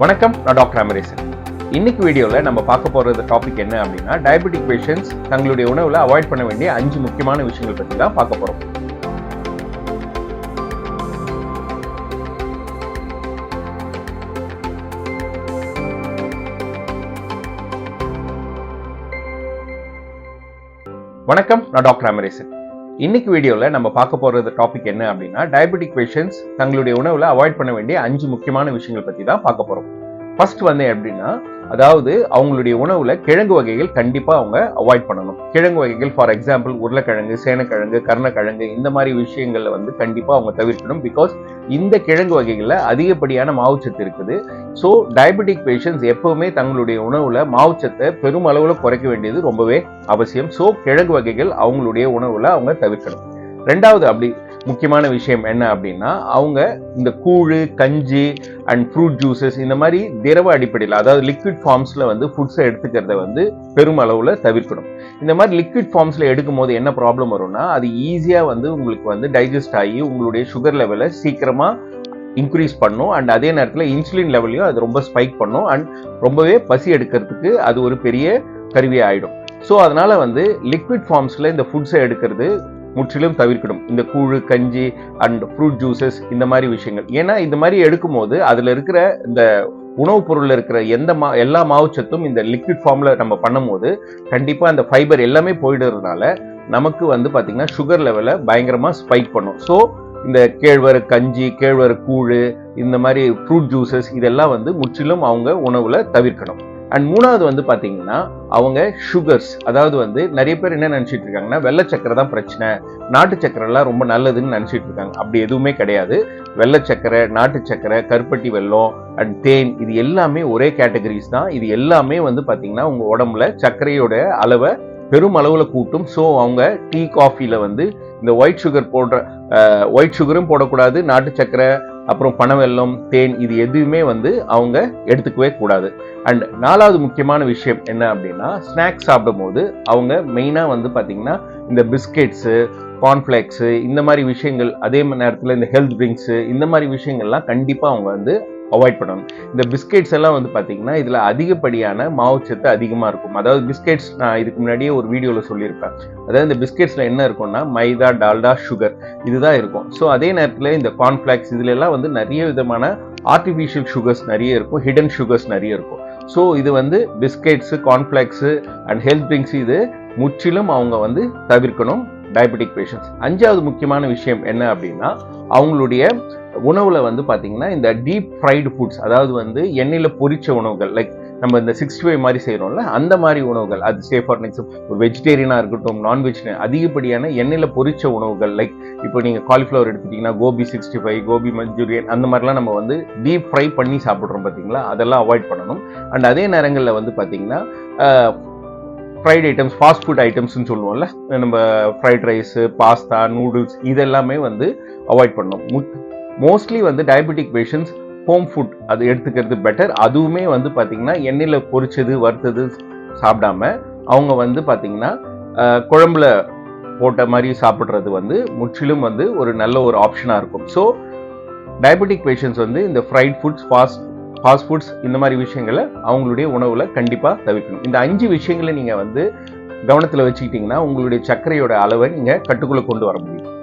வணக்கம், நான் டாக்டர் அமரேசன். இன்னைக்கு வீடியோவில் நம்ம பார்க்க போகிறது டாபிக் என்ன அப்படின்னா, டயபெட்டிக் பேஷண்ட்ஸ் தங்களுடைய உணவில் அவாய்ட் பண்ண வேண்டிய 5 முக்கியமான விஷயங்கள் பற்றி தான் பார்க்க போகிறோம். வணக்கம், நான் டாக்டர் அமரேசன். இன்னைக்கு வீடியோவில் நம்ம பார்க்க போகிறது டாபிக் என்ன அப்படின்னா, டயபெட்டிக் பேஷண்ட்ஸ் தங்களுடைய உணவில் அவாய்ட் பண்ண வேண்டிய 5 முக்கியமான விஷயங்கள் பற்றி தான் பார்க்க போகிறோம். ஃபர்ஸ்ட் எப்படின்னா, அதாவது அவங்களுடைய உணவுல கிழங்கு வகைகள் கண்டிப்பா அவங்க அவாய்ட் பண்ணணும். கிழங்கு வகைகள் ஃபார் எக்ஸாம்பிள் உருளைக்கிழங்கு, சேனக்கிழங்கு, கருணக்கிழங்கு இந்த மாதிரி விஷயங்கள்ல கண்டிப்பா அவங்க தவிர்க்கணும். பிகாஸ் இந்த கிழங்கு வகைகள்ல அதிகப்படியான மாவுச்சத்து இருக்குது. ஸோ டயபெட்டிக் பேஷண்ட்ஸ் எப்பவுமே தங்களுடைய உணவுல மாவுச்சத்தை பெருமளவுல குறைக்க வேண்டியது ரொம்பவே அவசியம். ஸோ கிழங்கு வகைகள் அவங்களுடைய உணவுல அவங்க தவிர்க்கணும். ரெண்டாவது அப்படி முக்கியமான விஷயம் என்ன அப்படின்னா, அவங்க இந்த கூழு, கஞ்சி அண்ட் ஃப்ரூட் ஜூசஸ் இந்த மாதிரி திரவ அடிப்படையில், அதாவது லிக்விட் ஃபார்ம்ஸ்ல ஃபுட்ஸை எடுத்துக்கிறத பெருமளவுல தவிர்க்கணும். இந்த மாதிரி லிக்விட் ஃபார்ம்ஸ்ல எடுக்கும் போது என்ன ப்ராப்ளம் வரும்னா, அது ஈஸியா உங்களுக்கு டைஜஸ்ட் ஆகி உங்களுடைய சுகர் லெவலை சீக்கிரமா இன்க்ரீஸ் பண்ணும். அண்ட் அதே நேரத்தில் இன்சுலின் லெவலையும் அது ரொம்ப ஸ்பைக் பண்ணும். அண்ட் ரொம்பவே பசி எடுக்கிறதுக்கு அது ஒரு பெரிய கருவி ஆயிடும். ஸோ அதனால லிக்விட் ஃபார்ம்ஸ்ல இந்த ஃபுட்ஸை எடுக்கிறது முற்றிலும் தவிர்க்கணும். இந்த கூழு, கஞ்சி அண்ட் ஃப்ரூட் ஜூசஸ் இந்த மாதிரி விஷயங்கள். ஏன்னா இந்த மாதிரி எடுக்கும் போது அதுல இருக்கிற இந்த உணவுப் பொருள்ல இருக்கிற எல்லா மாவுச்சத்தும் இந்த லிக்விட் ஃபார்ம்ல நம்ம பண்ணும் போது கண்டிப்பா அந்த ஃபைபர் எல்லாமே போயிடுறதுனால நமக்கு பாத்தீங்கன்னா சுகர் லெவலை பயங்கரமா ஸ்பைக் பண்ணும். ஸோ இந்த கேழ்வரகு கஞ்சி, கேழ்வரகு கூழு, இந்த மாதிரி ஃப்ரூட் ஜூசஸ் இதெல்லாம் முற்றிலும் அவங்க உணவுல தவிர்க்கணும். அண்ட் மூணாவது பாத்தீங்கன்னா, அவங்க சுகர்ஸ், அதாவது நிறைய பேர் என்ன நினைச்சிட்டு இருக்காங்கன்னா, வெள்ளை சக்கரை தான் பிரச்சனை, நாட்டு சக்கரை எல்லாம் ரொம்ப நல்லதுன்னு நினைச்சிட்டு இருக்காங்க. அப்படி எதுவுமே கிடையாது. வெள்ளை சக்கரை, நாட்டு சக்கரை, கருப்பட்டி வெல்லம் அண்ட் தேன் இது எல்லாமே ஒரே கேட்டகரிஸ் தான். இது எல்லாமே பாத்தீங்கன்னா உங்க உடம்புல சர்க்கரையோட அளவை பெரும் அளவுல கூட்டும். ஸோ அவங்க டீ, காஃபில இந்த ஒயிட் சுகரும் போடக்கூடாது, நாட்டு சக்கரை, அப்புறம் பனவெல்லம், தேன் இது எதுவுமே அவங்க எடுத்துக்கவே கூடாது. அண்ட் நாலாவது முக்கியமான விஷயம் என்ன அப்படின்னா, ஸ்நாக்ஸ் சாப்பிடும் போது அவங்க மெயினா பாத்தீங்கன்னா இந்த பிஸ்கெட்ஸு, கார்ன்ஃபிளேக்ஸு இந்த மாதிரி விஷயங்கள், அதே நேரத்தில் இந்த ஹெல்த் ட்ரிங்க்ஸு இந்த மாதிரி விஷயங்கள்லாம் கண்டிப்பா அவங்க அவாய்ட் பண்ணணும். இந்த பிஸ்கெட்ஸ் எல்லாம் பாத்தீங்கன்னா இதுல அதிகப்படியான மாவுச்சத்து அதிகமா இருக்கும். அதாவது பிஸ்கெட்ஸ் நான் இதுக்கு முன்னாடியே ஒரு வீடியோல சொல்லியிருப்பேன். அதாவது இந்த பிஸ்கெட்ஸ்ல என்ன இருக்கும்னா, மைதா, டால்டா, சுகர் இதுதான் இருக்கும். ஸோ அதே நேரத்தில் இந்த கார்ன்ஃபிளேக்ஸ் இதுல எல்லாம் நிறைய விதமான ஆர்டிஃபிஷியல் சுகர்ஸ் நிறைய இருக்கும், ஹிடன் சுகர்ஸ் நிறைய இருக்கும். ஸோ இது பிஸ்கெட்ஸு, கார்ன்ஃபிளேக்ஸு அண்ட் ஹெல்த் ட்ரிங்க்ஸ் இது முற்றிலும் அவங்க தவிர்க்கணும் டயபெட்டிக் பேஷண்ட்ஸ். அஞ்சாவது முக்கியமான விஷயம் என்ன அப்படின்னா, அவங்களுடைய உணவுல பாத்தீங்கன்னா இந்த டீப் ஃப்ரைடு ஃபுட்ஸ், அதாவது எண்ணெயில பொரிச்ச உணவுகள், லைக் நம்ம இந்த 65 மாதிரி செய்யறோம்ல அந்த மாதிரி உணவுகள், அது சேஃபார் ஒரு வெஜிடேரியனா இருக்கட்டும், நான்வெஜ், அதிகப்படியான எண்ணெயில பொரிச்ச உணவுகள், லைக் இப்போ நீங்க காலிஃபிளவர் எடுத்துட்டீங்கன்னா கோபி 65, கோபி மஞ்சூரியன் அந்த மாதிரிலாம் நம்ம டீப் ஃப்ரை பண்ணி சாப்பிடுறோம் பாத்தீங்களா, அதெல்லாம் அவாய்ட் பண்ணணும். அண்ட் அதே நேரங்களில் பாத்தீங்கன்னா ஃப்ரைட் ஐட்டம்ஸ், ஃபாஸ்ட் ஃபுட் ஐட்டம்ஸ்ன்னு சொல்லுவோம்ல, நம்ம ஃப்ரைட் ரைஸு, பாஸ்தா, நூடுல்ஸ் இதெல்லாமே அவாய்ட் பண்ணணும். Mostly diabetic patients home food அது எடுத்துக்கிறது பெட்டர். அதுவுமே பாத்தீங்கன்னா எண்ணெயில் பொரிச்சது, வறுத்தது சாப்பிடாம அவங்க பாத்தீங்கன்னா குழம்புல போட்ட மாதிரி சாப்பிட்றது முற்றிலும் ஒரு நல்ல ஒரு ஆப்ஷனாக இருக்கும். ஸோ டயபெட்டிக் பேஷண்ட்ஸ் இந்த ஃப்ரைட் ஃபுட்ஸ், ஃபாஸ்ட் ஃபுட்ஸ் இந்த மாதிரி விஷயங்களை அவங்களுடைய உணவுல கண்டிப்பா தவிர்க்கணும். இந்த 5 விஷயங்களை நீங்க கவனத்தில் வச்சுக்கிட்டீங்கன்னா உங்களுடைய சர்க்கரையோட அளவை நீங்க கட்டுக்குள்ள கொண்டு வர முடியும்.